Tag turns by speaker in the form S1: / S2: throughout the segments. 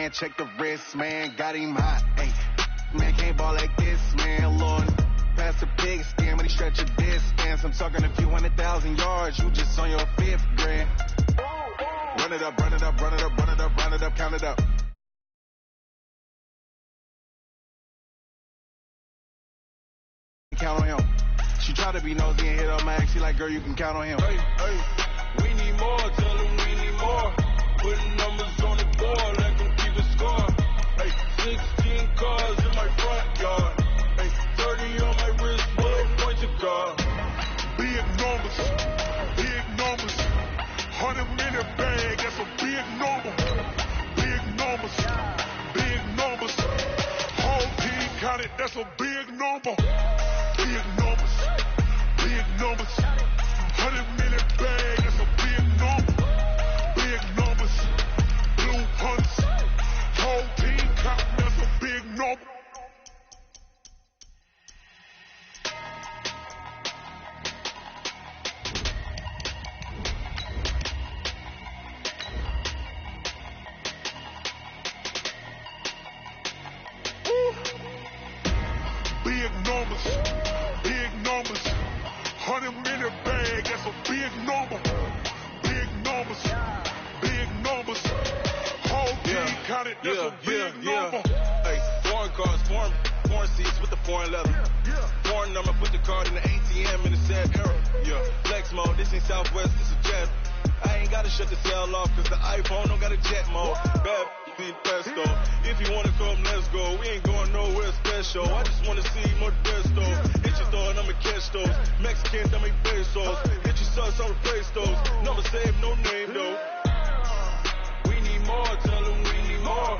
S1: man. Check the wrist, man. Got him hot. Hey, man, can't ball like this, man. Lord, pass the pig skin, but he stretch a distance. I'm talking a few 100,000 yards. You just on your fifth grand. Run it up, run it up, run it up, run it up, run it up, count it up. Count on him. She try to be nosy and hit her max. She like, girl, you can count on him.
S2: Hey, hey, we need more. Tell them we need more. Putting numbers on the board, let them keep a score. Hey, 16 cars in my front yard. Hey, 30 on my wrist, bullet points of guard.
S3: Big numbers, 100-minute bag, that's a big number. Big numbers, whole team counted, that's a big number. Big numbers, 100-minute bag, that's a big number. Big numbers, blue hunts, whole team counting, that's a big number. Big numbers, 100-minute bag, that's a big number. Big numbers, whole team counted, that's a big number.
S2: Hey, foreign cars, foreign seats with the foreign leather. Foreign number, put the card in the ATM in the sad era. Yeah, flex mode, this ain't Southwest, this is jet. I ain't gotta shut the cell off, cause the iPhone don't got a jet mode. Bad need pesto. If you wanna come, let's go. We ain't going nowhere special. I just wanna see more desto. Hit your thought, I'ma catch those. Mexicans, I make pesos. Hit your sus, I'll replace those. Never save, no name though. We need more, tell them we need more.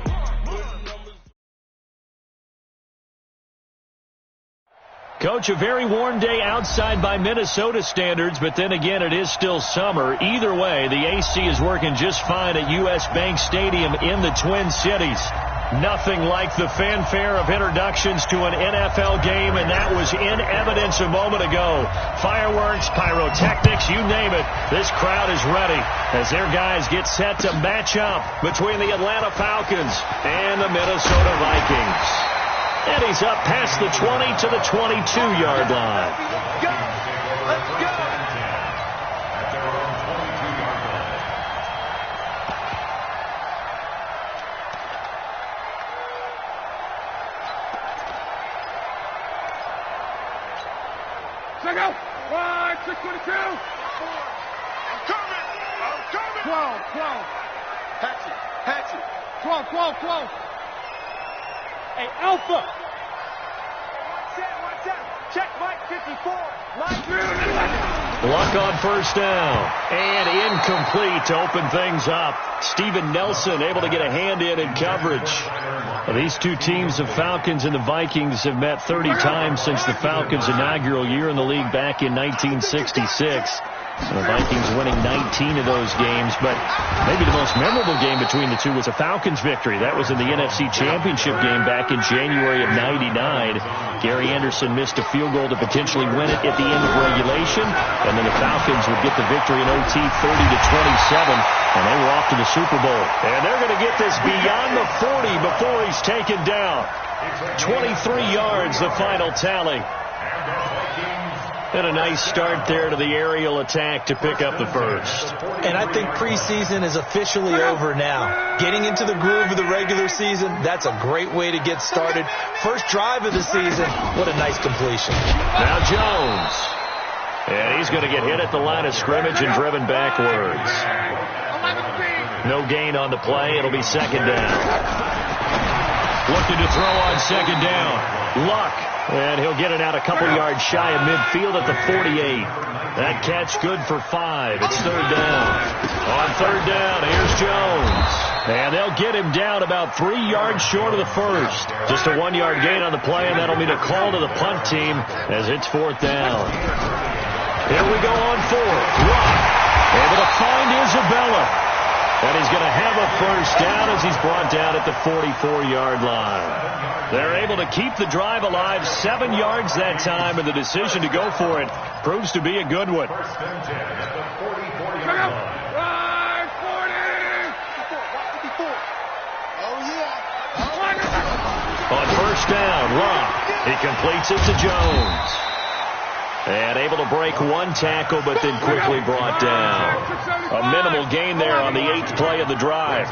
S4: Coach, a very warm day outside by Minnesota standards, but then again, it is still summer. Either way, the AC is working just fine at U.S. Bank Stadium in the Twin Cities. Nothing like the fanfare of introductions to an NFL game, and that was in evidence a moment ago. Fireworks, pyrotechnics, you name it. This crowd is ready as their guys get set to match up between the Atlanta Falcons and the Minnesota Vikings. And he's up past the 20 to the 22-yard line.
S2: Go! Let's go!
S3: Check out! 622! I'm coming! 12.
S2: Hatch it!
S3: 12. Hey, Alpha!
S2: Watch out! Check Mike 54!
S4: Luck on first down. And incomplete to open things up. Steven Nelson able to get a hand in coverage. Well, these two teams, the Falcons and the Vikings, have met 30 times since the Falcons' inaugural year in the league back in 1966. The Vikings winning 19 of those games, but maybe the most memorable game between the two was a Falcons victory. That was in the NFC Championship game back in January of '99. Gary Anderson missed a field goal to potentially win it at the end of regulation, and then the Falcons would get the victory in OT 30-27, and they were off to the Super Bowl. And they're going to get this beyond the 40 before he's taken down. 23 yards, the final tally. And a nice start there to the aerial attack to pick up the first.
S5: And I think preseason is officially over now. Getting into the groove of the regular season, that's a great way to get started. First drive of the season, what a nice completion.
S4: Now Jones. And he's going to get hit at the line of scrimmage and driven backwards. No gain on the play. It'll be second down. Looking to throw on second down. Luck. And he'll get it out a couple yards shy of midfield at the 48. That catch good for 5. It's third down. On third down, here's Jones. And they'll get him down about 3 yards short of the first. Just a 1-yard gain on the play, and that'll mean a call to the punt team as it's fourth down. Here we go on fourth. Luck able to find Isabella. And he's going to have a first down as he's brought down at the 44-yard line. They're able to keep the drive alive, 7 yards that time, and the decision to go for it proves to be a good one.
S3: Oh, yeah.
S4: first down. Love. He completes it to Jones. And able to break one tackle, but then quickly brought down. A minimal gain there on the 8th play of the drive.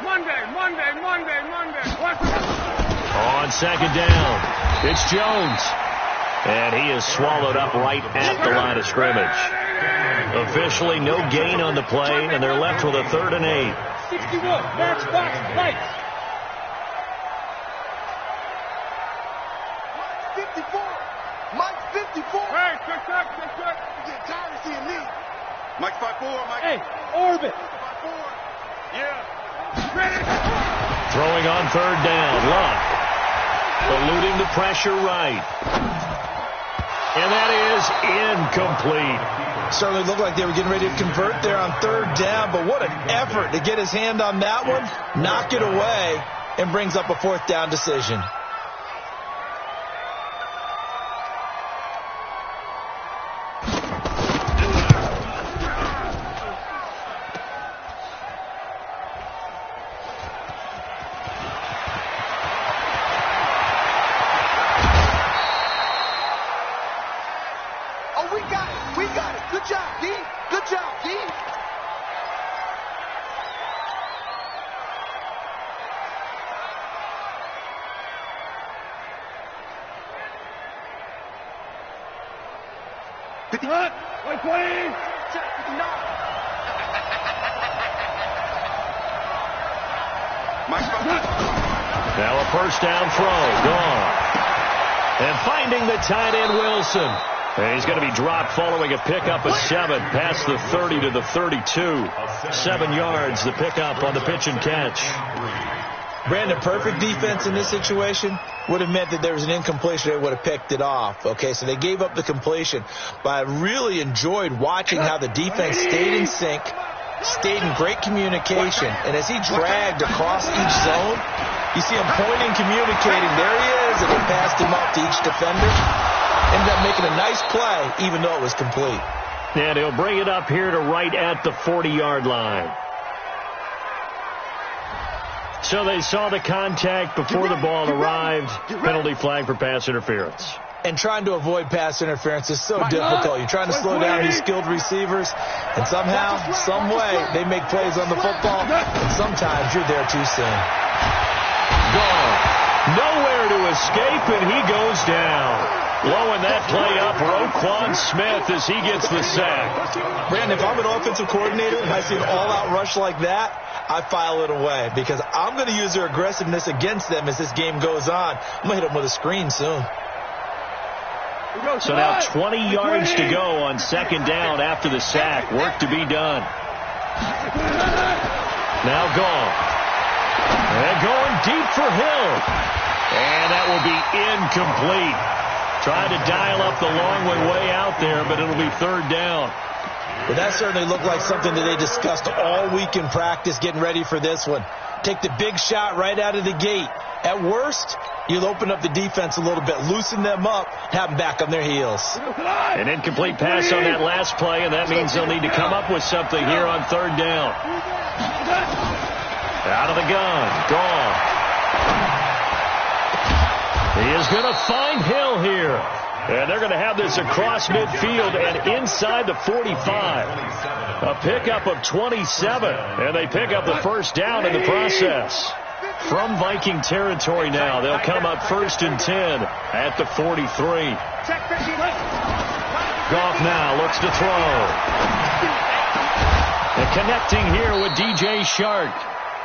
S6: Monday.
S4: On second down, it's Jones. And he is swallowed up right at the line of scrimmage. Officially no gain on the play, and they're left with a 3rd and 8.
S6: 61, match box, lights. 54. Mike's 54. Hey, check. You get tired of seeing me.
S2: Mike's 5'4", Mike.
S6: Hey, orbit.
S2: 5'4". Yeah.
S4: Throwing on 3rd down, Love. Eluding the pressure right. And that is incomplete.
S5: Certainly looked like they were getting ready to convert there on 3rd down, but what an effort to get his hand on that one, knock it away, and brings up a 4th down decision.
S4: Now a first down throw, gone. And finding the tight end, Wilson. And he's going to be dropped following a pickup of 7 past the 30 to the 32. 7 yards, the pickup on the pitch and catch.
S5: Brandon, perfect defense in this situation would have meant that there was an incompletion. They would have picked it off. Okay, so they gave up the completion. But I really enjoyed watching how the defense stayed in sync, stayed in great communication. And as he dragged across each zone, you see him pointing, communicating. There he is, and he passed him off to each defender. Ended up making a nice play, even though it was complete.
S4: And he'll bring it up here to right at the 40-yard line. So they saw the contact before the ball arrived. Penalty flag for pass interference.
S5: And trying to avoid pass interference is so difficult. You're trying to slow down these skilled receivers, and somehow, some way, they make plays on the football, and sometimes you're there too soon.
S4: Gone. Nowhere to escape, and he goes down. Blowing that play up, Roquan Smith, as he gets the sack.
S5: Brandon, if I'm an offensive coordinator and I see an all-out rush like that, I file it away because I'm going to use their aggressiveness against them as this game goes on. I'm going to hit them with a screen soon.
S4: So now 20 yards to go on second down after the sack. Work to be done. Now gone. And going deep for Hill. And that will be incomplete. Trying to dial up the long one way out there, but it'll be 3rd down.
S5: But that certainly looked like something that they discussed all week in practice, getting ready for this one. Take the big shot right out of the gate. At worst, you'll open up the defense a little bit, loosen them up, have them back on their heels.
S4: An incomplete pass on that last play, and that means they'll need to come up with something here on 3rd down. Out of the gun. Gone. He is going to find Hill here. And they're going to have this across midfield and inside the 45. A pickup of 27. And they pick up the first down in the process. From Viking territory now, they'll come up 1st and 10 at the 43. Goff now looks to throw. And connecting here with DJ Shark.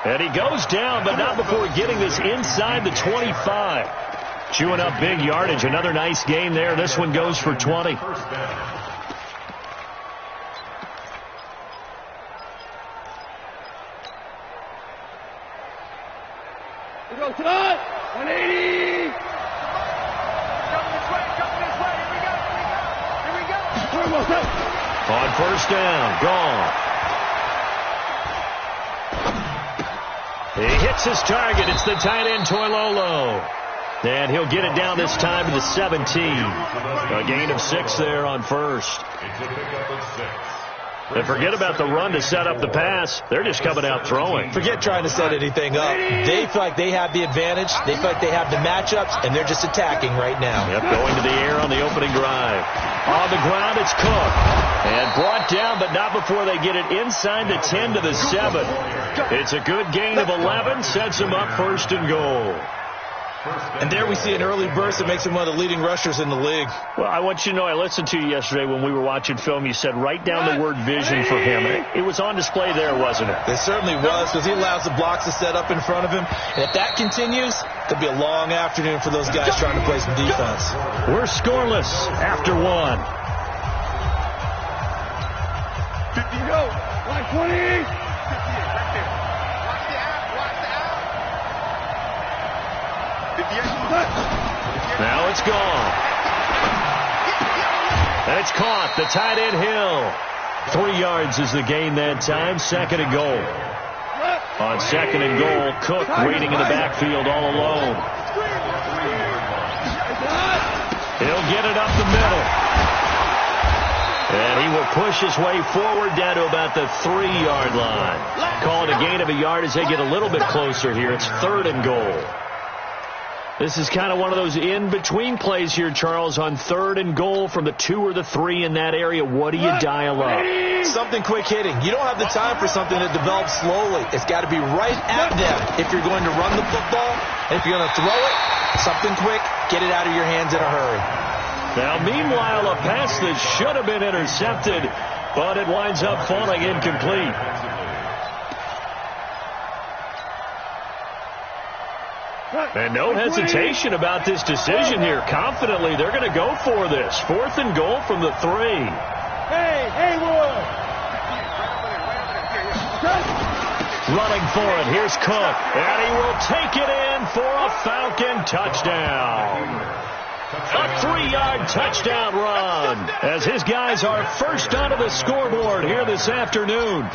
S4: And he goes down, but not before getting this inside the 25. Chewing up big yardage. Another nice game there. This one goes for 20.
S6: We go tonight. 180. Here we go.
S4: On first down. Gone. He hits his target. It's the tight end, Toilolo. And he'll get it down this time to the 17. A gain of 6 there on first. And forget about the run to set up the pass. They're just coming out throwing.
S5: Forget trying to set anything up. They feel like they have the advantage. They feel like they have the matchups, and they're just attacking right now.
S4: Yep, going to the air on the opening drive. On the ground, it's Cook. And brought down, but not before they get it inside the 10 to the 7. It's a good gain of 11. Sets them up 1st and goal.
S5: And there we see an early burst that makes him one of the leading rushers in the league.
S4: Well, I want you to know, I listened to you yesterday when we were watching film. You said write down the word vision for him. It was on display there, wasn't it?
S5: It certainly was, because he allows the blocks to set up in front of him. And if that continues, it could be a long afternoon for those guys trying to play some defense.
S4: We're scoreless after 1.
S6: 50 go. 120.
S4: Now it's gone. And it's caught. The tight end Hill. 3 yards is the gain that time. 2nd and goal. On 2nd and goal, Cook waiting in the backfield all alone. He'll get it up the middle. And he will push his way forward down to about the 3-yard line. Call it a gain of a yard as they get a little bit closer here. It's 3rd and goal. This is kind of one of those in-between plays here, Charles, on 3rd and goal from the 2 or the 3 in that area. What do you dial up?
S5: Something quick hitting. You don't have the time for something that develops slowly. It's got to be right at them if you're going to run the football. And if you're going to throw it, something quick, get it out of your hands in a hurry.
S4: Now, meanwhile, a pass that should have been intercepted, but it winds up falling incomplete. And no hesitation about this decision here. Confidently, they're going to go for this. 4th and goal from the 3.
S6: Hey, Haywood!
S4: Running for it. Here's Cook. And he will take it in for a Falcon touchdown. A 3-yard touchdown run as his guys are first onto the scoreboard here this afternoon.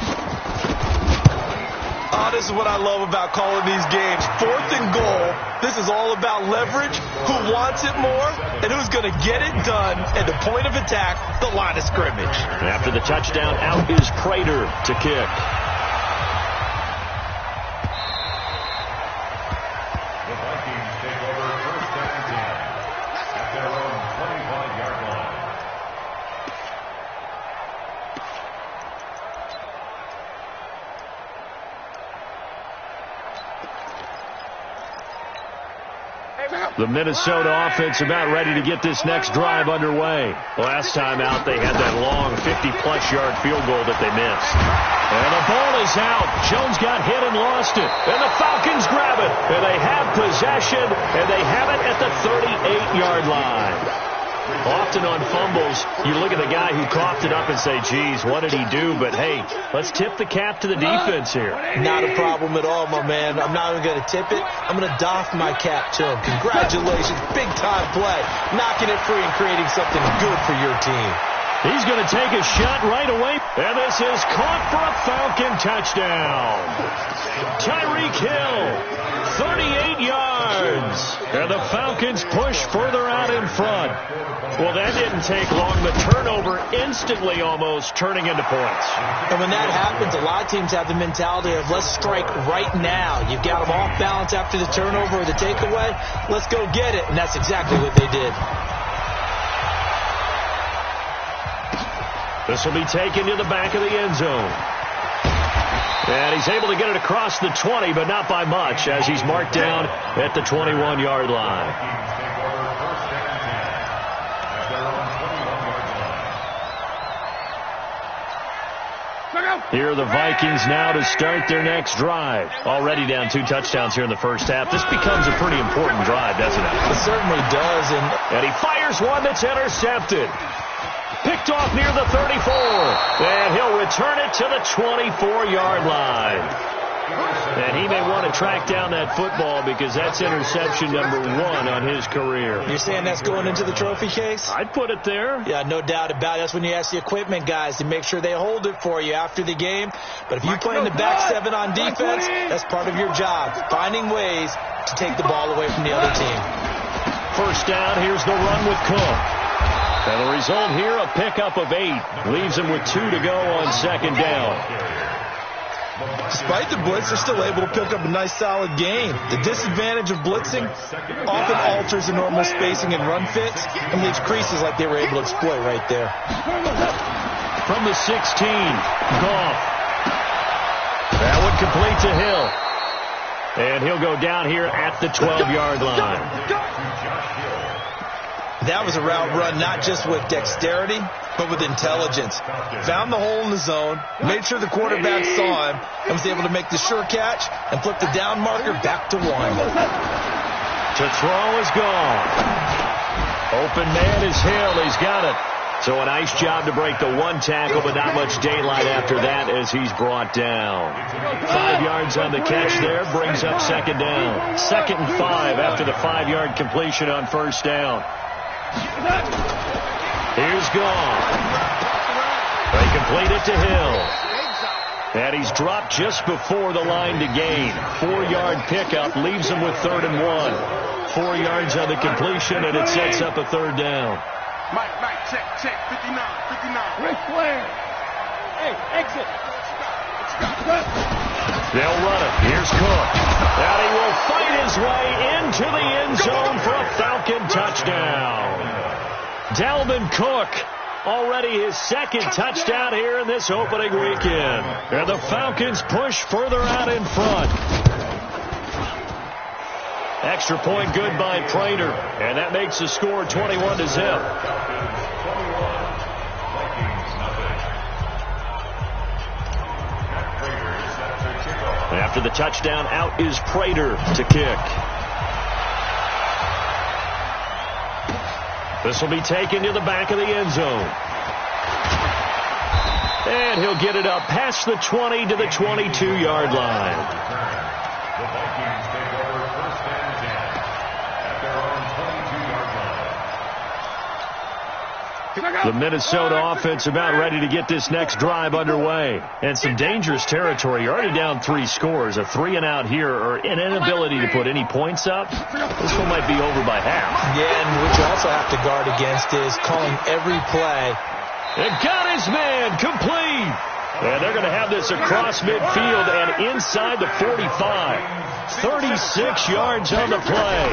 S5: Oh, this is what I love about calling these games. 4th and goal. This is all about leverage, who wants it more, and who's going to get it done at the point of attack, the line of scrimmage.
S4: After the touchdown, out is Prater to kick.
S7: The Vikings take over 1st and 10 at their own 25-yard line.
S4: The Minnesota offense about ready to get this next drive underway. Last time out, they had that long 50-plus yard field goal that they missed. And the ball is out. Jones got hit and lost it. And the Falcons grab it. And they have possession, and they have it at the 38-yard line. Often on fumbles, you look at the guy who coughed it up and say, geez, what did he do? But, hey, let's tip the cap to the defense here.
S5: Not a problem at all, my man. I'm not even going to tip it. I'm going to doff my cap to him. Congratulations. Big-time play. Knocking it free and creating something good for your team.
S4: He's going to take a shot right away. And this is caught for a Falcon touchdown. Tyreek Hill, 38 yards. And the Falcons push further out in front. Well, that didn't take long. The turnover instantly almost turning into points.
S5: And when that happens, a lot of teams have the mentality of let's strike right now. You've got them off balance after the turnover or the takeaway. Let's go get it. And that's exactly what they did.
S4: This will be taken to the back of the end zone. And he's able to get it across the 20, but not by much, as he's marked down at the 21-yard line. Here are the Vikings now to start their next drive. Already down 2 touchdowns here in the first half. This becomes a pretty important drive, doesn't it?
S5: It certainly does.
S4: And he fires one that's intercepted. Picked off near the 34. And he'll return it to the 24-yard line. And he may want to track down that football because that's interception number 1 on his career.
S5: You're saying that's going into the trophy case?
S4: I'd put it there.
S5: Yeah, no doubt about it. That's when you ask the equipment guys to make sure they hold it for you after the game. But if you play in the back 7 on defense, that's part of your job, finding ways to take the ball away from the other team.
S4: First down, here's the run with Cook. And the result here, a pickup of 8. Leaves him with 2 to go on second down.
S5: Despite the blitz, they're still able to pick up a nice, solid gain. The disadvantage of blitzing often alters the normal spacing and run fits and leaves creases like they were able to exploit right there.
S4: From the 16, Goff. That would complete to Hill. And he'll go down here at the 12-yard line.
S5: That was a route run not just with dexterity, but with intelligence. Found the hole in the zone, made sure the quarterback saw him, and was able to make the sure catch and flip the down marker back to 1.
S4: To throw is gone. Open man is Hill. He's got it. So a nice job to break the 1 tackle, but not much daylight after that as he's brought down. 5 yards on the catch there, brings up second down. 2nd and 5 after the 5-yard completion on first down. Here's Goff. They complete it to Hill. And he's dropped just before the line to gain. 4-yard pickup leaves him with 3rd and 1. 4 yards on the completion, and it sets up a 3rd down.
S6: Mike, check, 59. Rick Flair. Hey, exit.
S4: They'll run it. Here's Cook. And he will fight his way into the end zone for a Falcon touchdown. Dalvin Cook, already his 2nd touchdown here in this opening weekend. And the Falcons push further out in front. Extra point good by Prater. And that makes the score 21-0. After the touchdown, out is Prater to kick. This will be taken to the back of the end zone. And he'll get it up past the 20 to the 22-yard line.
S7: The Vikings take over 1st and 10 at their own 22-yard line.
S4: The Minnesota offense about ready to get this next drive underway. And some dangerous territory. You're already down 3 scores. A 3-and-out here or an inability to put any points up. This one might be over by half.
S5: Yeah, and what you also have to guard against is calling every play.
S4: And got his man complete. And they're going to have this across midfield and inside the 45. 36 yards on the play.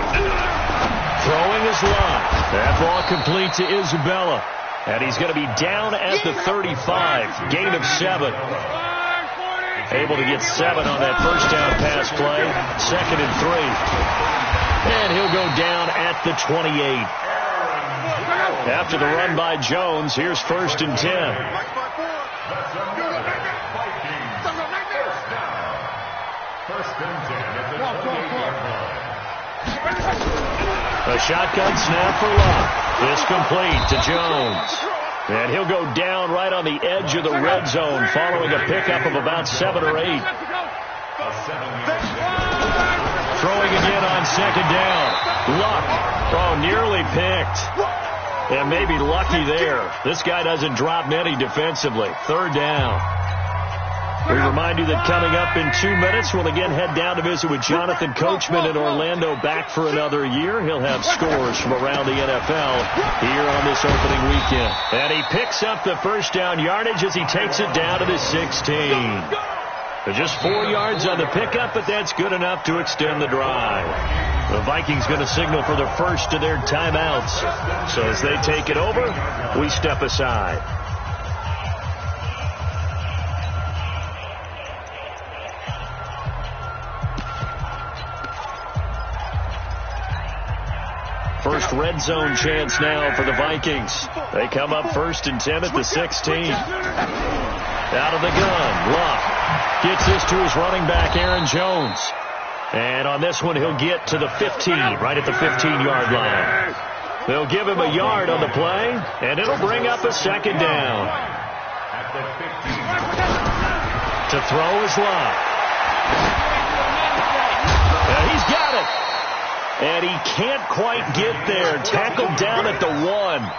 S4: Throwing is Lott. That ball complete to Isabella. And he's going to be down at the 35. Gain of 7. Able to get 7 on that first down pass play. 2nd and 3. And he'll go down at the 28. After the run by Jones, here's 1st and 10. A shotgun snap for Lott. This complete to Jones. And he'll go down right on the edge of the red zone following a pickup of about 7 or 8. Throwing again on 2nd down. Luck. Oh, nearly picked. And maybe lucky there. This guy doesn't drop many defensively. 3rd down. We remind you that coming up in 2 minutes, we'll again head down to visit with Jonathan Coachman in Orlando, back for another year. He'll have scores from around the NFL here on this opening weekend. And he picks up the first down yardage as he takes it down to the 16. Just 4 yards on the pickup, but that's good enough to extend the drive. The Vikings going to signal for the first of their timeouts. So as they take it over, we step aside. First red zone chance now for the Vikings. They come up 1st and 10 at the 16. Out of the gun, Luck gets this to his running back, Aaron Jones. And on this one, he'll get to the 15, right at the 15-yard line. They'll give him a yard on the play, and it'll bring up a 2nd down. To throw is Luck. And he's got it. And he can't quite get there. Tackled down at the 1.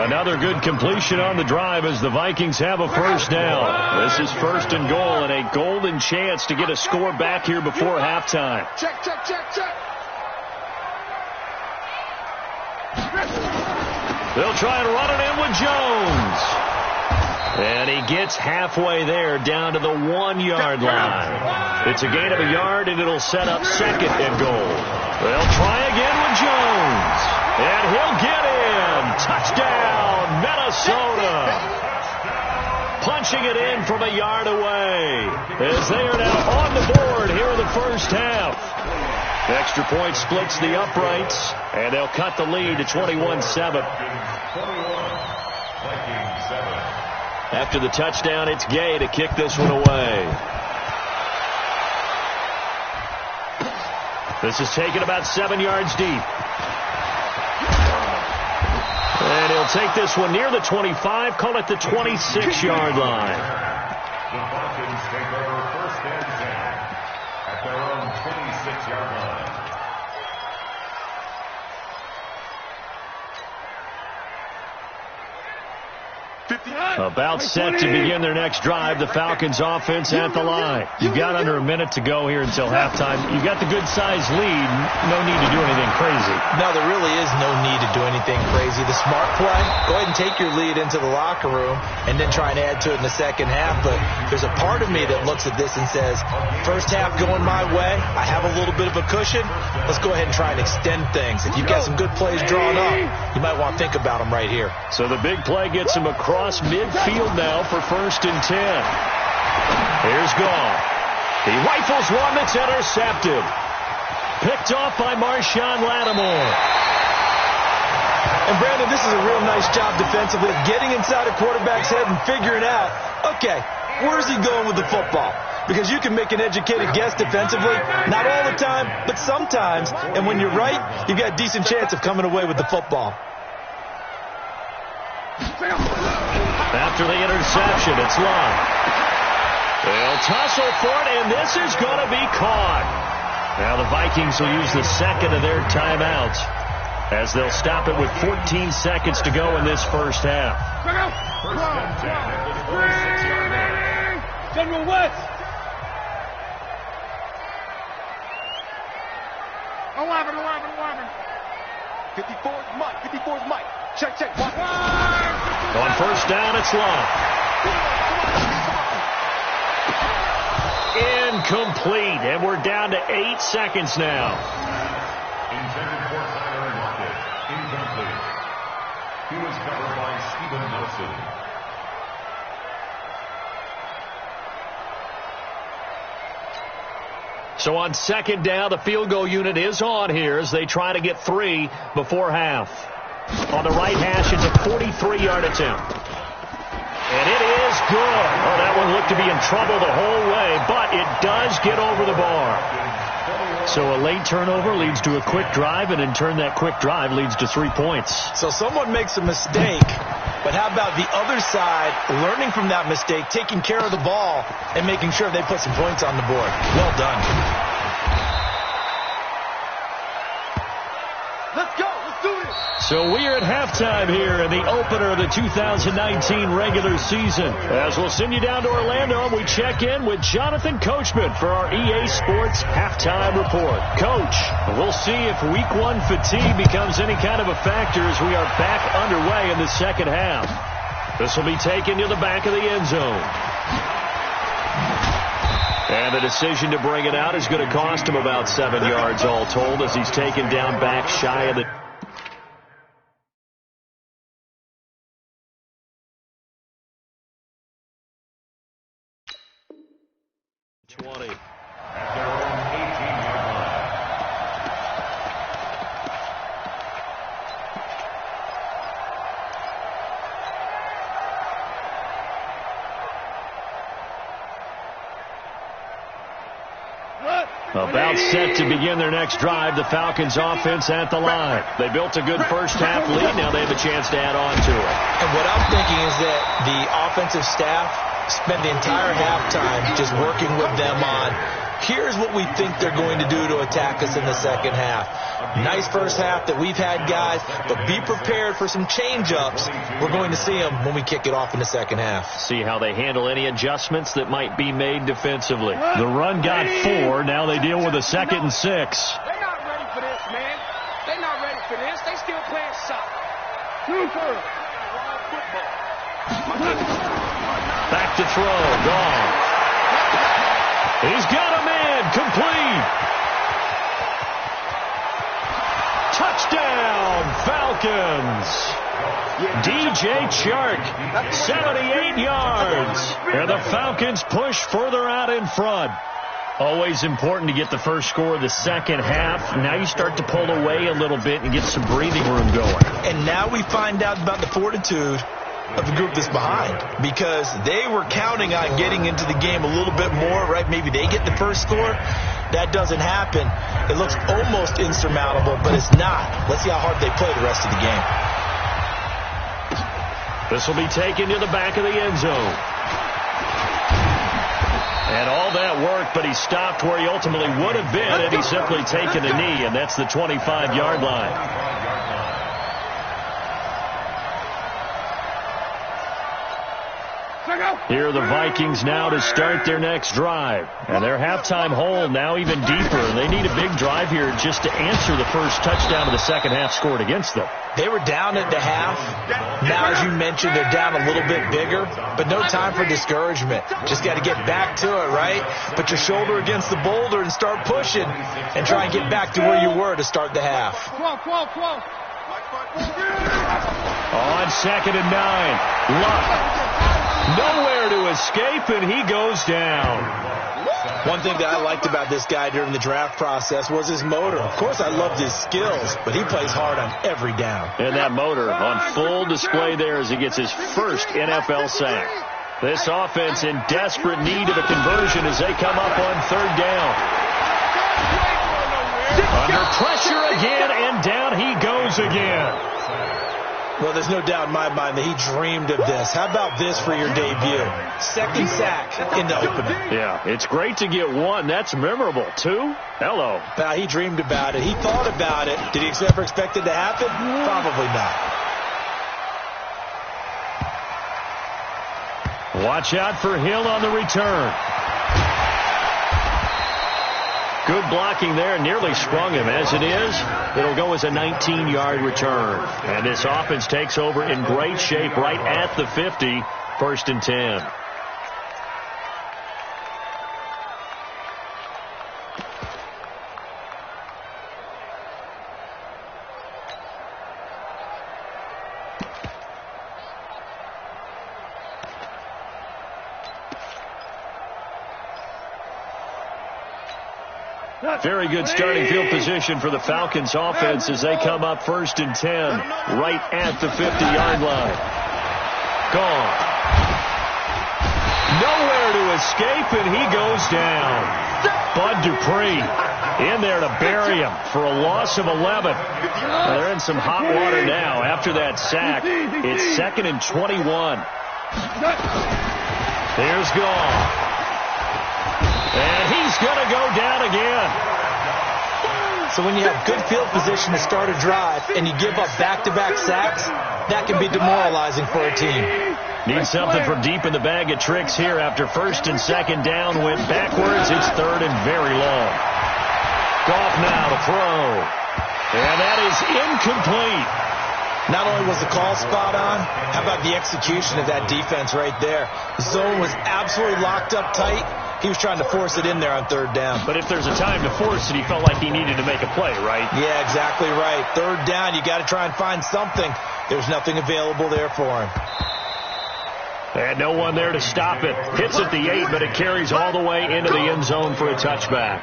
S4: Another good completion on the drive as the Vikings have a first down. This is 1st and goal and a golden chance to get a score back here before halftime. They'll try and run it in with Jones. And he gets halfway there, down to the 1-yard line. It's a gain of a yard, and it'll set up second and goal. They'll try again with Jones. And he'll get in. Touchdown, Minnesota. Punching it in from a yard away. As they are now on the board here in the first half. Extra point splits the uprights, and they'll cut the lead to 21-7. After the touchdown, it's Gay to kick this one away. This is taken about 7 yards deep. And he'll take this one near the 25, call it the 26-yard line.
S7: The Falcons take over first and 10 at their own 26-yard line.
S4: About set to begin their next drive. The Falcons offense at the line. You've got under a minute to go here until halftime. You've got the good-sized lead. No need to do anything crazy.
S5: No, there really is no need to do anything crazy. The smart play, go ahead and take your lead into the locker room and then try and add to it in the second half. But there's a part of me that looks at this and says, first half going my way, I have a little bit of a cushion. Let's go ahead and try and extend things. If you've got some good plays drawn up, you might want to think about them right here.
S4: So the big play gets him across midfield now for first and 10. Here's Goff. He rifles one that's intercepted. Picked off by Marshawn Lattimore.
S5: And Brandon, this is a real nice job defensively of getting inside a quarterback's head and figuring out, okay, where's he going with the football? Because you can make an educated guess defensively, not all the time, but sometimes. And when you're right, you've got a decent chance of coming away with the football.
S4: After the interception, it's Love. They'll tussle for it, and this is going to be caught. Now the Vikings will use the second of their timeouts as they'll stop it with 14 seconds to go in this first half.
S7: First and 10 at the 46-yard line.
S6: General West. 11. 54's Mike. 54's Mike. Check.
S4: On first down, it's Love. Incomplete, and we're down to 8 seconds now.
S7: Intended for Tyler Lockett. Incomplete. He was covered by Steven Nelson.
S4: So on second down, the field goal unit is on here as they try to get 3 before half. On the right hash, it's a 43-yard attempt. And it is good. Oh, that one looked to be in trouble the whole way, but it does get over the bar. So a late turnover leads to a quick drive, and in turn that quick drive leads to 3 points.
S5: So someone makes a mistake, but how about the other side learning from that mistake, taking care of the ball, and making sure they put some points on the board? Well done.
S6: Let's go. Let's do this.
S4: So we are at halftime here in the opener of the 2019 regular season. As we'll send you down to Orlando, we check in with Jonathan Coachman for our EA Sports Halftime Report. Coach, we'll see if Week 1 fatigue becomes any kind of a factor as we are back underway in the second half. This will be taken to the back of the end zone. And the decision to bring it out is going to cost him about 7 yards all told as he's taken down back shy of the...
S7: At their own 18-yard line.
S4: About set to begin their next drive, the Falcons offense at the line. They built a good first half lead. Now they have a chance to add on to it.
S5: And what I'm thinking is that the offensive staff spend the entire halftime just working with them on, here's what we think they're going to do to attack us in the second half. Nice first half that we've had, guys, but be prepared for some change-ups. We're going to see them when we kick it off in the second half.
S4: See how they handle any adjustments that might be made defensively. The run got 4. Now they deal with a 2nd and 6.
S6: They're not ready for this, man. They're not ready for this. They still playing soccer.
S4: Back to throw. Gone. He's got a man. Complete. Touchdown, Falcons. DJ Chark, 78 yards. And the Falcons push further out in front. Always important to get the first score of the second half. Now you start to pull away a little bit and get some breathing room going.
S5: And now we find out about the fortitude of the group that's behind, because they were counting on getting into the game a little bit more, right? Maybe they get the first score. That doesn't happen. It looks almost insurmountable, but it's not. Let's see how hard they play the rest of the game.
S4: This will be taken to the back of the end zone. And all that work, but he stopped where he ultimately would have been had he simply taken a knee, and that's the 25-yard line. Here are the Vikings now to start their next drive. And their halftime hole now even deeper. They need a big drive here just to answer the first touchdown of the second half scored against them.
S5: They were down at the half. Now, as you mentioned, they're down a little bit bigger, but no time for discouragement. Just got to get back to it, right? Put your shoulder against the boulder and start pushing and try and get back to where you were to start the half.
S4: On 2nd and 9, Luck. Nowhere to escape, and he goes down.
S5: One thing that I liked about this guy during the draft process was his motor. Of course, I loved his skills, but he plays hard on every down.
S4: And that motor on full display there as he gets his first NFL sack. This offense in desperate need of a conversion as they come up on 3rd down. Under pressure again, and down he goes again.
S5: Well, there's no doubt in my mind that he dreamed of this. How about this for your debut? 2nd sack in the opener.
S4: Yeah, it's great to get 1. That's memorable. 2? Hello.
S5: He dreamed about it. He thought about it. Did he ever expect it to happen? Probably not.
S4: Watch out for Hill on the return. Good blocking there, nearly sprung him. As it is, it'll go as a 19-yard return. And this offense takes over in great shape right at the 50, 1st and 10. Very good starting field position for the Falcons offense as they come up 1st and 10 right at the 50-yard line. Gone. Nowhere to escape, and he goes down. Bud Dupree in there to bury him for a loss of 11. Well, they're in some hot water now after that sack. It's 2nd and 21. There's Gone. And he's going to go down again.
S5: So when you have good field position to start a drive and you give up back-to-back sacks, that can be demoralizing for a team.
S4: Need something from deep in the bag of tricks here after 1st and 2nd down. Went backwards. It's 3rd and very long. Goff now to throw. And that is incomplete.
S5: Not only was the call spot on, how about the execution of that defense right there? The zone was absolutely locked up tight. He was trying to force it in there on 3rd down.
S4: But if there's a time to force it, he felt like he needed to make a play, right?
S5: Yeah, exactly right. 3rd down, you got to try and find something. There's nothing available there for him.
S4: And no one there to stop it. Hits at the 8, but it carries all the way into the end zone for a touchback.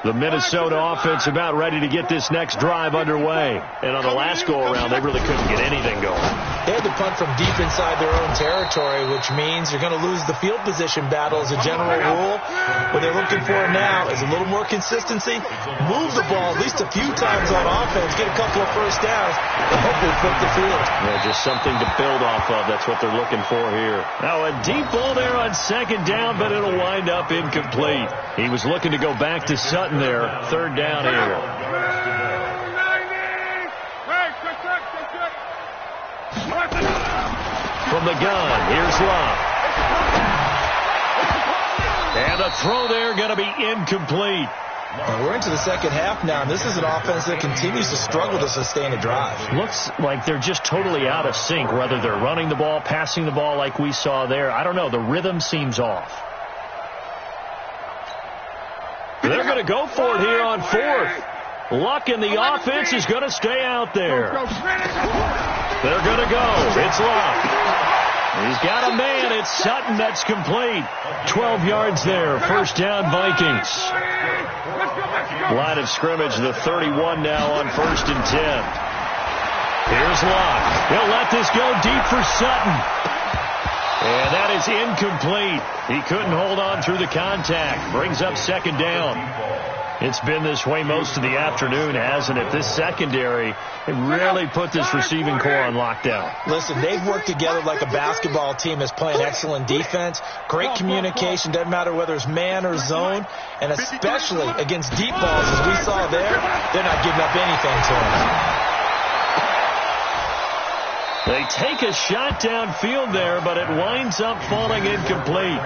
S4: The Minnesota offense about ready to get this next drive underway. And on the last go-around, they really couldn't get anything going.
S5: They had to punt from deep inside their own territory, which means you're going to lose the field position battle as a general rule. What they're looking for now is a little more consistency, move the ball at least a few times on offense, get a couple of first downs, and hopefully flip the field.
S4: Yeah, just something to build off of. That's what they're looking for here. Now a deep ball there on 2nd down, but it'll wind up incomplete. He was looking to go back to Sutton there. 3rd down here. From the gun, here's Love. And the throw there going to be incomplete.
S5: And we're into the second half now, and this is an offense that continues to struggle to sustain a drive.
S4: Looks like they're just totally out of sync, whether they're running the ball, passing the ball like we saw there. I don't know. The rhythm seems off. They're going to go for it here on fourth. Luck in the offense is going to stay out there. They're going to go. It's Luck. He's got a man. It's Sutton. That's complete. 12 yards there. First down, Vikings. Line of scrimmage, the 31 now on 1st and 10. Here's Luck. He'll let this go deep for Sutton. And that is incomplete. He couldn't hold on through the contact. Brings up second down. It's been this way most of the afternoon, hasn't it? This secondary, it really put this receiving core on lockdown.
S5: Listen, they've worked together like a basketball team that's playing excellent defense. Great communication, doesn't matter whether it's man or zone. And especially against deep balls, as we saw there, they're not giving up anything to them.
S4: They take a shot downfield there, but it winds up falling incomplete.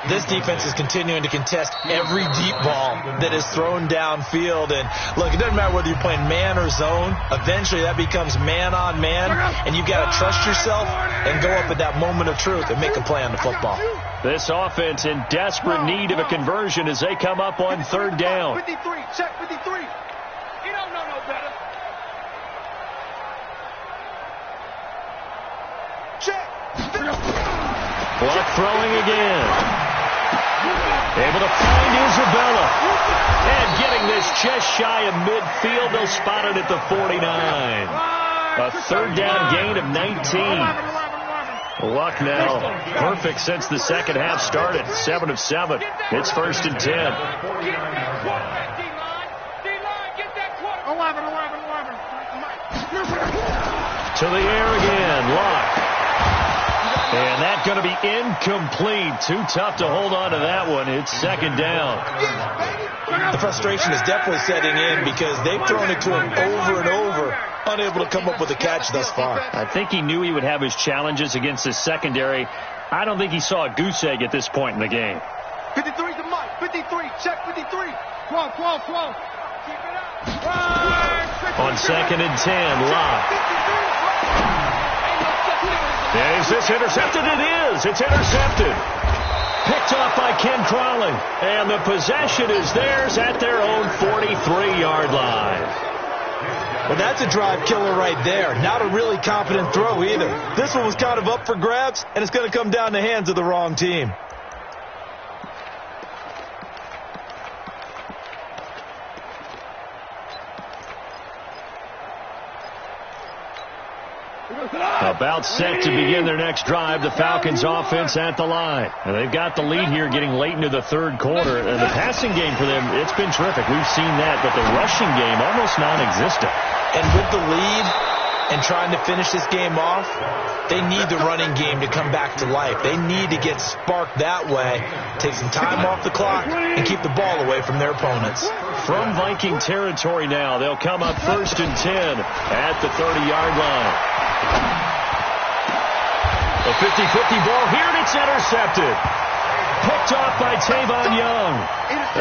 S5: This defense is continuing to contest every deep ball that is thrown downfield. And, look, it doesn't matter whether you're playing man or zone. Eventually that becomes man on man, and you've got to trust yourself and go up at that moment of truth and make a play on the football.
S4: This offense in desperate need of a conversion as they come up on third down.
S6: 53, check 53. You don't know no better. Check.
S4: Luck throwing again. Able to find Isabella. And getting this just shy of midfield. They'll spot it at the 49. A third down gain of 19. Luck now perfect since the second half started. 7 of 7. It's 1st and 10.
S6: 11.
S4: To the air again. Luck. And that's going to be incomplete. Too tough to hold on to that one. It's second down.
S5: The frustration is definitely setting in because they've thrown it to him over and over, unable to come up with a catch thus far.
S4: I think he knew he would have his challenges against his secondary. I don't think he saw a goose egg at this point in the game.
S6: 53 to Mike. 53. Check 53. 12. Keep it up.
S4: On 2nd and 10, Locke. Is this intercepted? It is. It's intercepted. Picked off by Ken Crowley. And the possession is theirs at their own 43-yard line.
S5: Well, that's a drive killer right there. Not a really confident throw either. This one was kind of up for grabs, and it's going to come down the hands of the wrong team.
S4: About set to begin their next drive, the Falcons offense at the line. And they've got the lead here getting late into the third quarter. And the passing game for them, it's been terrific. We've seen that, but the rushing game almost non-existent.
S5: And with the lead and trying to finish this game off, they need the running game to come back to life. They need to get sparked that way, take some time off the clock, and keep the ball away from their opponents.
S4: From Viking territory now, they'll come up 1st and 10 at the 30-yard line. A 50-50 ball here, and it's intercepted. Picked off by Tavon Young.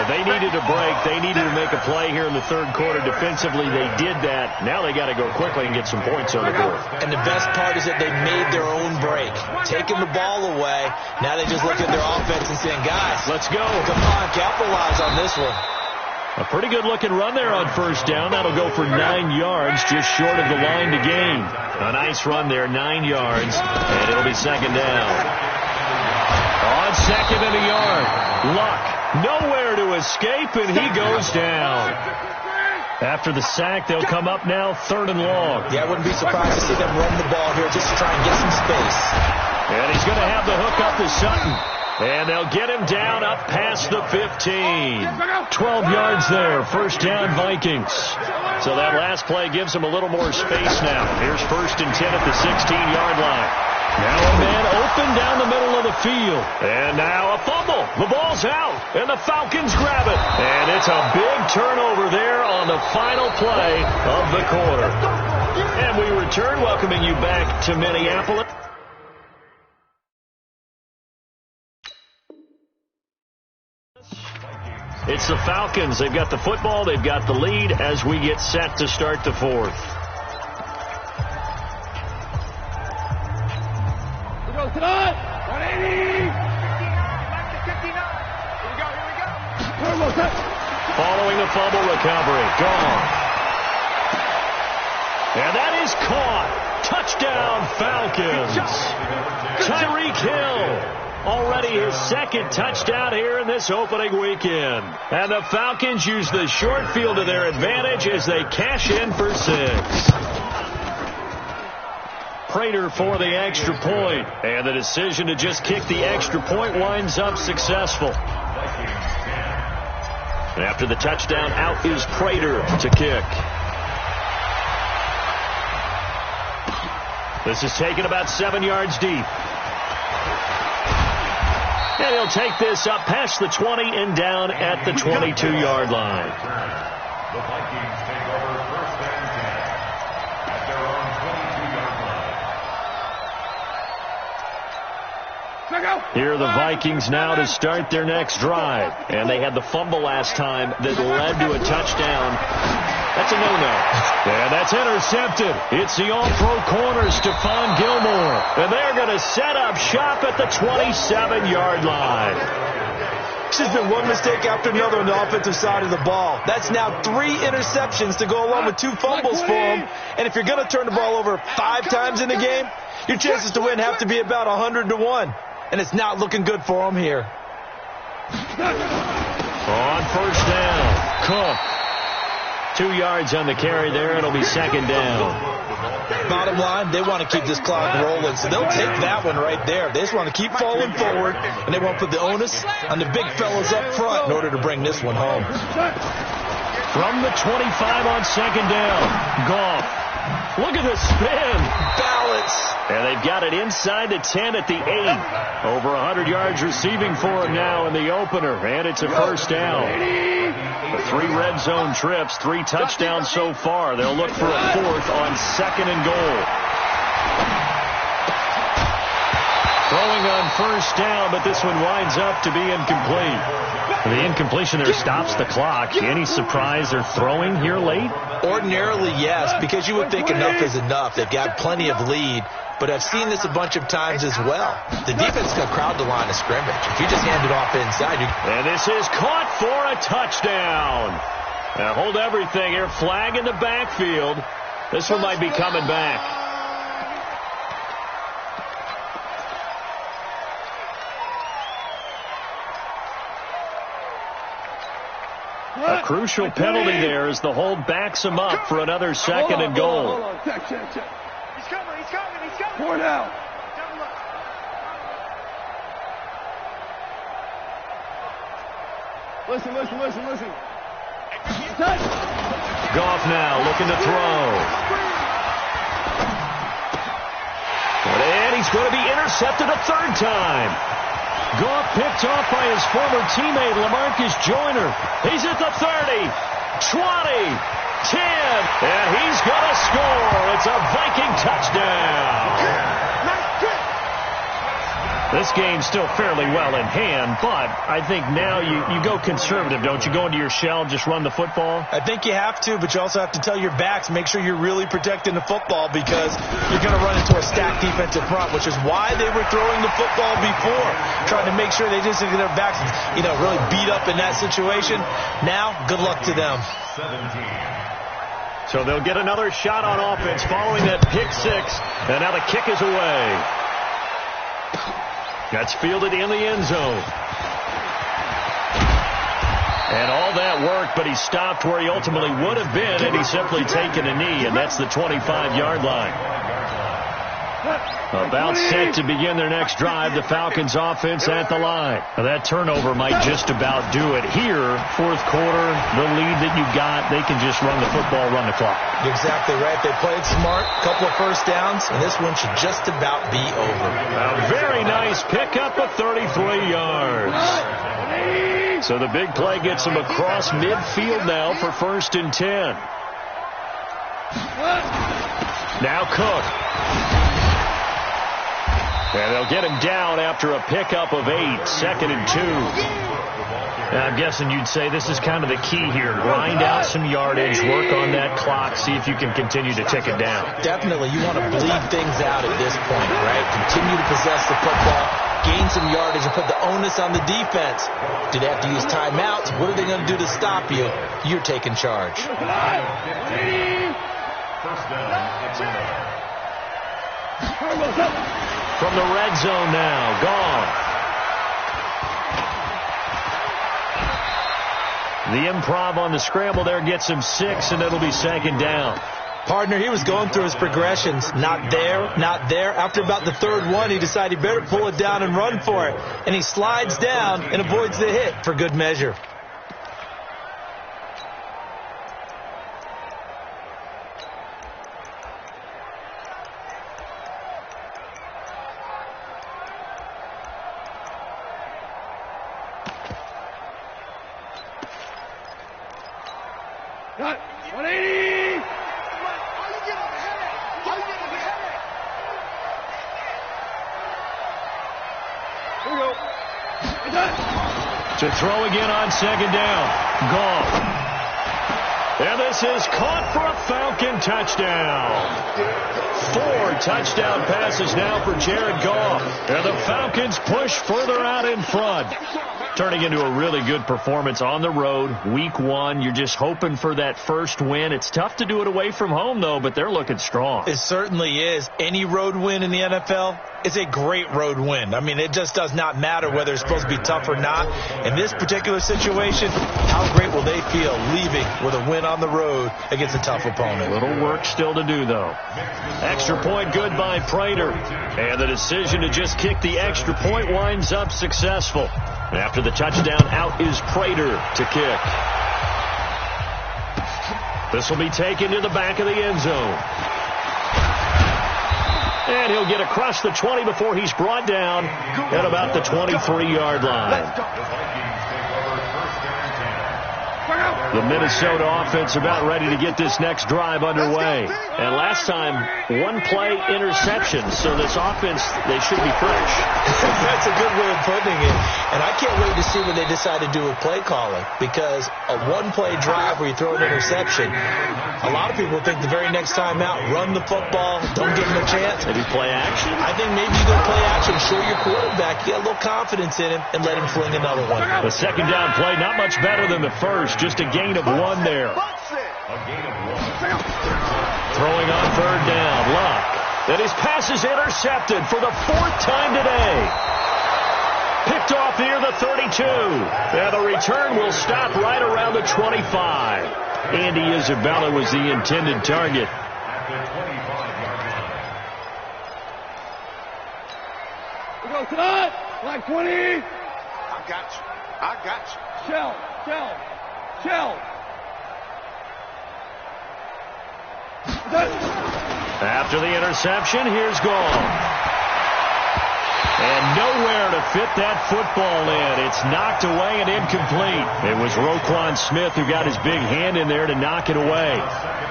S4: They needed a break. They needed to make a play here in the third quarter. Defensively, they did that. Now they got to go quickly and get some points on the board.
S5: And the best part is that they made their own break. Taking the ball away. Now they just look at their offense and saying, guys,
S4: let's go.
S5: Come on, capitalize on this one.
S4: A pretty good-looking run there on first down. That'll go for 9 yards, just short of the line to gain. A nice run there, 9 yards, and it'll be second down. On second and a yard, Luck nowhere to escape, and he goes down. After the sack, they'll come up now 3rd and long.
S5: Yeah, I wouldn't be surprised to see them run the ball here just to try and get some space.
S4: And he's going to have the hook up to Sutton. And they'll get him down up past the 15. 12 yards there. First down, Vikings. So that last play gives them a little more space now. Here's 1st and 10 at the 16-yard line. Now a man open down the middle of the field. And now a fumble. The ball's out. And the Falcons grab it. And it's a big turnover there on the final play of the quarter. And we return, welcoming you back to Minneapolis. It's the Falcons. They've got the football. They've got the lead as we get set to start the fourth.
S6: We go tonight. 180. 59. Here we go.
S4: Following the fumble recovery. Gone. And that is caught. Touchdown, Falcons. Tyreek Hill. Already his second touchdown here in this opening weekend. And the Falcons use the short field to their advantage as they cash in for 6. Prater for the extra point. And the decision to just kick the extra point winds up successful. And after the touchdown, out is Prater to kick. This is taken about 7 yards deep. And he'll take this up past the 20 and down at the 22-yard line.
S7: The Vikings take over 1st and 10 at their own 22-yard line.
S4: Here are the Vikings now to start their next drive. And they had the fumble last time that led to a touchdown. That's a no-no. And that's intercepted. It's the all-pro corner, Stephon Gilmore. And they're going to set up shop at the 27-yard line.
S5: It's just been one mistake after another on the offensive side of the ball. That's now 3 interceptions to go along with 2 fumbles for them. And if you're going to turn the ball over 5 times in the game, your chances to win have to be about 100-1. And it's not looking good for them here.
S4: On first down, Cook. 2 yards on the carry there. It'll be 2nd down.
S5: Bottom line, they want to keep this clock rolling, so they'll take that one right there. They just want to keep falling forward, and they want to put the onus on the big fellas up front in order to bring this one home.
S4: From the 25 on 2nd down, Goff. Look at the spin.
S5: Balance.
S4: And they've got it inside the 10 at the 8. Over 100 yards receiving for him now in the opener, and it's a first down. The 3 red zone trips, 3 touchdowns so far. They'll look for a 4th on 2nd and goal. Throwing on first down, but this one winds up to be incomplete. The incompletion there stops the clock. Any surprise they're throwing here late?
S5: Ordinarily, yes, because you would think enough is enough. They've got plenty of lead, but I've seen this a bunch of times as well. The defense is going to crowd the line of scrimmage. If you just hand it off inside,
S4: and this is caught for a touchdown. Now hold everything here. Flag in the backfield. This one might be coming back. A crucial penalty there as the hold backs him up for another 2nd and goal.
S6: Hold on. Check. He's coming. 4 down. Listen. Touch.
S4: Goff now looking to throw. And he's going to be intercepted a 3rd time. Goff picked off by his former teammate, LaMarcus Joyner. He's at the 30, 20, 10, and he's going to score. It's a Viking touchdown. This game's still fairly well in hand, but I think now you go conservative, don't you? Go into your shell, just run the football?
S5: I think you have to, but you also have to tell your backs, make sure you're really protecting the football because you're going to run into a stacked defensive front, which is why they were throwing the football before, trying to make sure they just get their backs, really beat up in that situation. Now, good luck to them.
S7: 17.
S4: So they'll get another shot on offense following that pick 6, and now the kick is away. That's fielded in the end zone. And all that worked, but he stopped where he ultimately would have been, and he's simply taken a knee, and that's the 25-yard line. About set to begin their next drive, the Falcons offense at the line. Now that turnover might just about do it here. 4th quarter, the lead that you got, they can just run the football, run the clock.
S5: You're exactly right. They played smart, couple of first downs, and this one should just about be over.
S4: A very nice pickup of 33 yards. So the big play gets them across midfield now for 1st and 10. Now Cook. And they'll get him down after a pickup of 8, 2nd and 2. I'm guessing you'd say this is kind of the key here. Grind out some yardage, work on that clock, see if you can continue to tick it down.
S5: Definitely. You want to bleed things out at this point, right? Continue to possess the football, gain some yardage, and put the onus on the defense. Do they have to use timeouts? What are they going to do to stop you? You're taking charge.
S7: First down, Atlanta.
S4: From the red zone now, gone. The improv on the scramble there gets him 6, and it'll be second down.
S5: Partner, he was going through his progressions. Not there, not there. After about the third one, he decided he better pull it down and run for it. And he slides down and avoids the hit for good measure.
S6: Cut. 180. Here we go.
S4: To throw again on second down. Gone. And this is caught for a Falcon touchdown. 4 touchdown passes now for Jared Goff. And the Falcons push further out in front. Turning into a really good performance on the road. Week 1, you're just hoping for that first win. It's tough to do it away from home, though, but they're looking strong.
S5: It certainly is. Any road win in the NFL is a great road win. I mean, it just does not matter whether it's supposed to be tough or not. In this particular situation, how great will they feel leaving with a win on the road against a tough opponent?
S4: A little work still to do, though. Extra point good by Prater. And the decision to just kick the extra point winds up successful. And after the touchdown, out is Prater to kick. This will be taken to the back of the end zone. And he'll get across the 20 before he's brought down at about the 23-yard line. The Minnesota offense about ready to get this next drive underway. And last time, 1-play interception. So this offense, they should be fresh.
S5: That's a good way of putting it. And I can't wait to see what they decide to do with play calling. Because a 1-play drive where you throw an interception, a lot of people think the very next time out, run the football, don't give them a chance.
S4: Maybe play action?
S5: I think maybe you go play action, show your quarterback, get a little confidence in him, and let him fling another one.
S4: The second down play, not much better than the first. Just a gain of 1 there. Throwing on third down, Luck. And his pass is intercepted for the 4th time today. Picked off near the 32. And the return will stop right around the 25. Andy Isabella was the intended target.
S6: We go tonight. Like 20.
S3: I got you. I got you.
S6: Shell.
S4: After the interception, here's Gall. And nowhere to fit that football in. It's knocked away and incomplete. It was Roquan Smith who got his big hand in there to knock it away.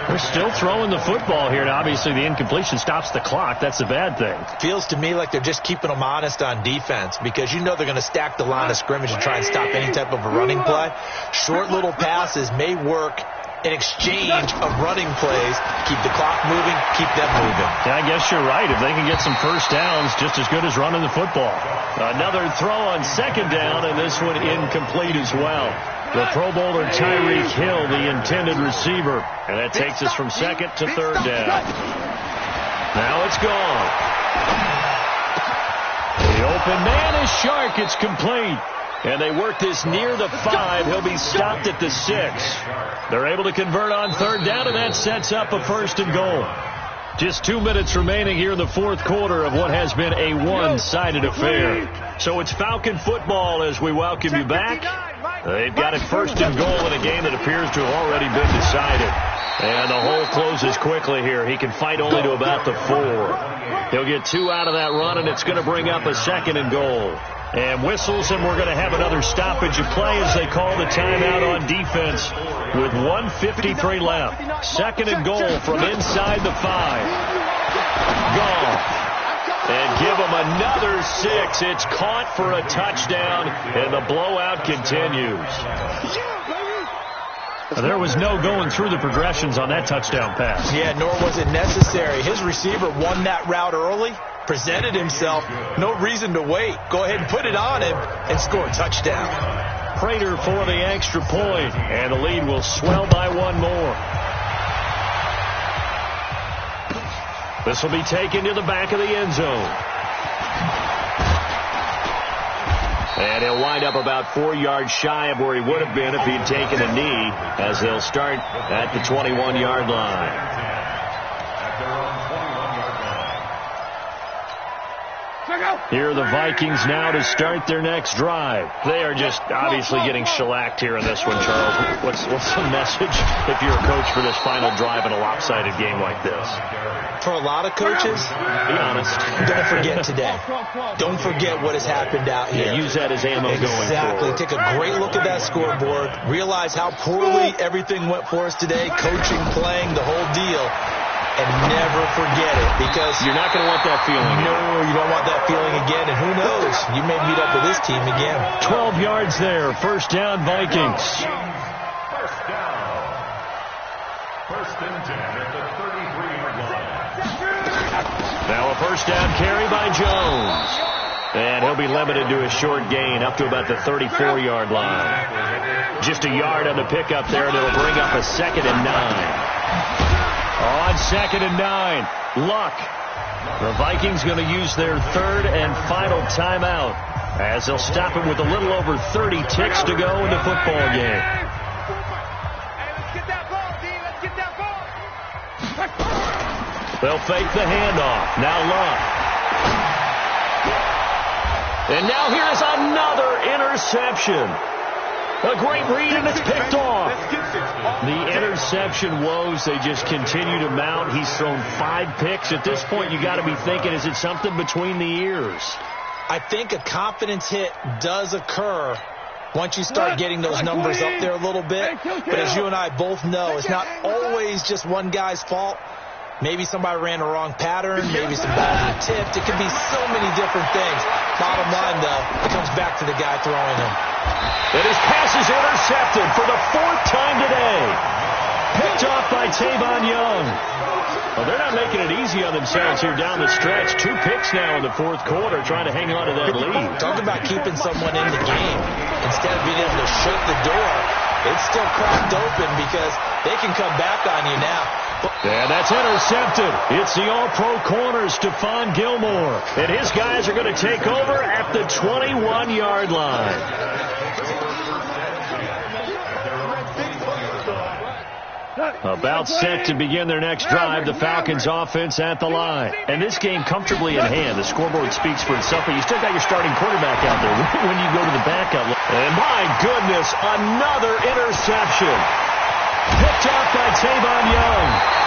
S4: They're still throwing the football here, and obviously the incompletion stops the clock. That's the bad thing.
S5: Feels to me like they're just keeping them honest on defense because you know they're going to stack the line of scrimmage and try and stop any type of a running play. Short little passes may work in exchange of running plays. Keep the clock moving, keep them moving.
S4: Yeah, I guess you're right. If they can get some first downs, just as good as running the football. Another throw on second down, and this one incomplete as well. The Pro Bowler Tyreek Hill, the intended receiver. And that takes us from second to third down. Now it's gone. The open man is Shark. It's complete. And they work this near the 5. He'll be stopped at the 6. They're able to convert on third down, and that sets up a 1st and goal. Just 2 minutes remaining here in the 4th quarter of what has been a one-sided affair. So it's Falcon football as we welcome you back. They've got it 1st and goal in a game that appears to have already been decided. And the hole closes quickly here. He can fight only to about the 4. He'll get 2 out of that run, and it's going to bring up a 2nd and goal. And whistles, and we're going to have another stoppage of play as they call the timeout on defense with 1:53 left. 2nd and goal from inside the 5. Gall. And give them another 6. It's caught for a touchdown, and the blowout continues.
S8: There was no going through the progressions on that touchdown pass.
S5: Yeah, nor was it necessary. His receiver won that route early, presented himself. No reason to wait. Go ahead and put it on him and score a touchdown.
S4: Prater for the extra point, and the lead will swell by one more. This will be taken to the back of the end zone. And he'll wind up about 4 yards shy of where he would have been if he'd taken a knee, as they'll start at the 21-yard line. Here are the Vikings now to start their next drive. They are just obviously getting shellacked here in this one, Charles. What's the message if you're a coach for this final drive in a lopsided game like this?
S5: For a lot of coaches,
S4: be honest,
S5: don't forget today. Don't forget what has happened out here.
S4: Yeah, use that as ammo going forward.
S5: Exactly. Take a great look at that scoreboard. Realize how poorly everything went for us today. Coaching, playing, the whole deal. And never forget it, because
S4: you're not going to want that feeling again.
S5: No, you don't want that feeling again. And who knows? You may meet up with this team again.
S4: 12 yards there. First down, Vikings.
S7: First down. First and 10 at the 33-yard line.
S4: Now a first down carry by Jones. And he'll be limited to a short gain up to about the 34-yard line. Just a yard on the pickup there, and it'll bring up a 2nd and 9. On 2nd and 9, Luck. The Vikings going to use their 3rd and final timeout, as they'll stop it with a little over 30 ticks to go in the football game. They'll fake the handoff. Now Luck. And now here's another interception. A great read, and it's picked off. The interception woes, they just continue to mount. He's thrown 5 picks. At this point, you got to be thinking, is it something between the ears?
S5: I think a confidence hit does occur once you start getting those numbers up there a little bit. But as you and I both know, it's not always just one guy's fault. Maybe somebody ran a wrong pattern. Maybe some balls were tipped. It could be so many different things. Bottom line, though, it comes back to the guy throwing them.
S4: And his pass is intercepted for the 4th time today. Picked off by Tavon Young. Well, they're not making it easy on themselves here down the stretch. 2 picks now in the 4th quarter, trying to hang on to that lead.
S5: Talk about keeping someone in the game. Instead of being able to shut the door, it's still cracked open because they can come back on you now.
S4: And that's intercepted. It's the all-pro corner, Stephon Gilmore. And his guys are going to take over at the 21-yard line. About set to begin their next drive, the Falcons offense at the line. And this game comfortably in hand. The scoreboard speaks for itself, but you still got your starting quarterback out there when you go to the backup. And my goodness, another interception. Picked off by Tavon Young.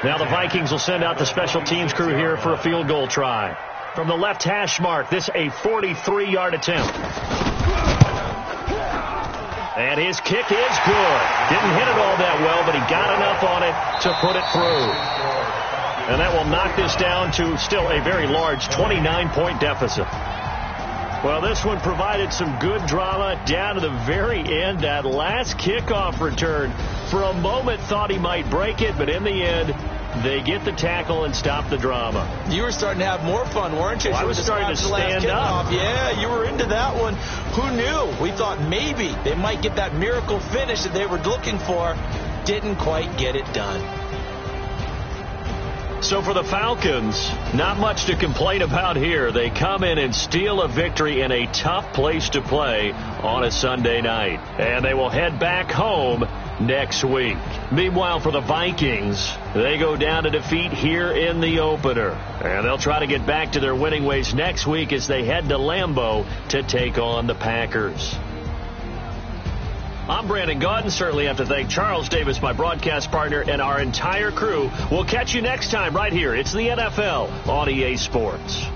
S4: Now the Vikings will send out the special teams crew here for a field goal try. From the left hash mark, this a 43-yard attempt. And his kick is good. Didn't hit it all that well, but he got enough on it to put it through. And that will knock this down to still a very large 29-point deficit. Well, this one provided some good drama down to the very end. That last kickoff return, for a moment thought he might break it, but in the end, they get the tackle and stop the drama.
S5: You were starting to have more fun, weren't you?
S4: Well, I was starting to stand up.
S5: Yeah, you were into that one. Who knew? We thought maybe they might get that miracle finish that they were looking for. Didn't quite get it done.
S4: So for the Falcons, not much to complain about here. They come in and steal a victory in a tough place to play on a Sunday night. And they will head back home next week. Meanwhile, for the Vikings, they go down to defeat here in the opener. And they'll try to get back to their winning ways next week as they head to Lambeau to take on the Packers. I'm Brandon Gaudin. Certainly have to thank Charles Davis, my broadcast partner, and our entire crew. We'll catch you next time right here. It's the NFL on EA Sports.